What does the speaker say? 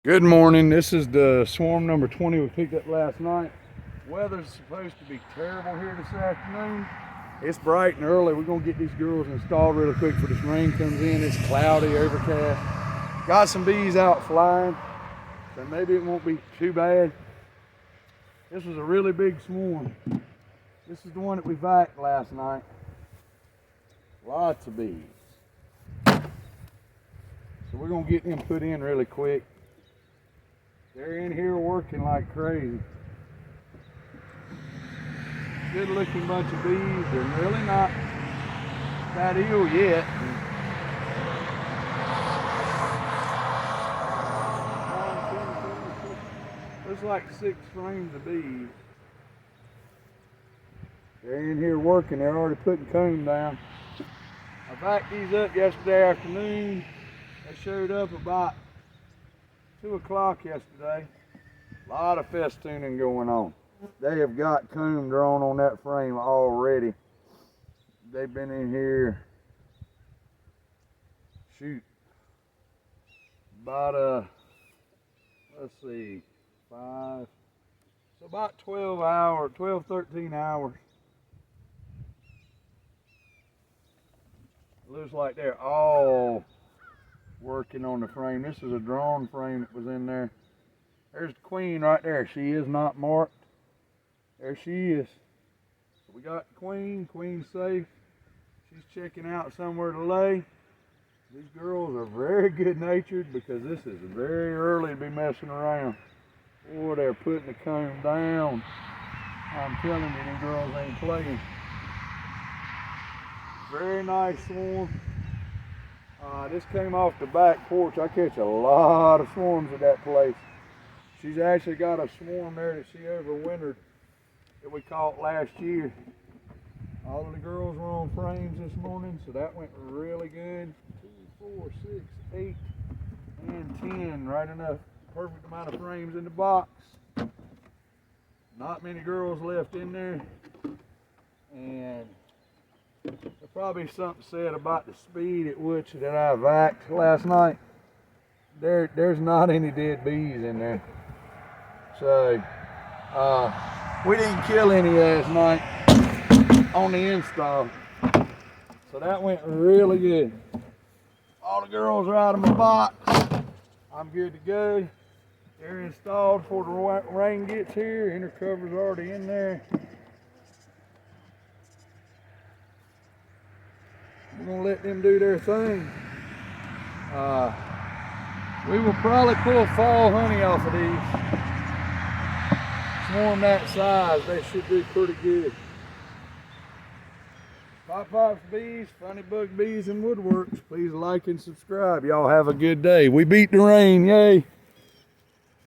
Good morning. This is the swarm number 20 we picked up last night. Weather's supposed to be terrible here this afternoon. It's bright and early. We're going to get these girls installed really quick before this rain comes in. It's cloudy, overcast. Got some bees out flying, so maybe it won't be too bad. This was a really big swarm. This is the one that we vacuumed last night. Lots of bees. So we're going to get them put in really quick. They're in here working like crazy. Good looking bunch of bees. They're really not that ill yet. Looks like 6 frames of bees. They're in here working. They're already putting comb down. I vacuumed these up yesterday afternoon. They showed up about 2 o'clock yesterday. A lot of festooning going on. They have got comb drawn on that frame already. They've been in here, about let's see, 5, so about 12 hours, 12, 13 hours. Looks like they're all working on the frame. This is a drawn frame that was in there. There's the queen right there. She is not marked. There she is. So we got the queen. Queen's safe. She's checking out somewhere to lay. These girls are very good natured because this is very early to be messing around. Boy, they're putting the comb down. I'm telling you, these girls ain't playing. Very nice swarm. This came off the back porch. I catch a lot of swarms at that place. She's actually got a swarm there that she overwintered that we caught last year. All of the girls were on frames this morning, so that went really good. 2, 4, 6, 8, and 10. Right enough, perfect amount of frames in the box. Not many girls left in there. And there's probably something said about the speed at which that I vacuumed last night. There's not any dead bees in there. So we didn't kill any last night on the install. So that went really good. All the girls are out of my box. I'm good to go. They're installed before the rain gets here. Inner cover's already in there. We're gonna let them do their thing. We will probably pull fall honey off of these. Swarm that size, they should do pretty good. Pops bees, funny bug bees, and woodworks. Please like and subscribe. Y'all have a good day. We beat the rain, yay.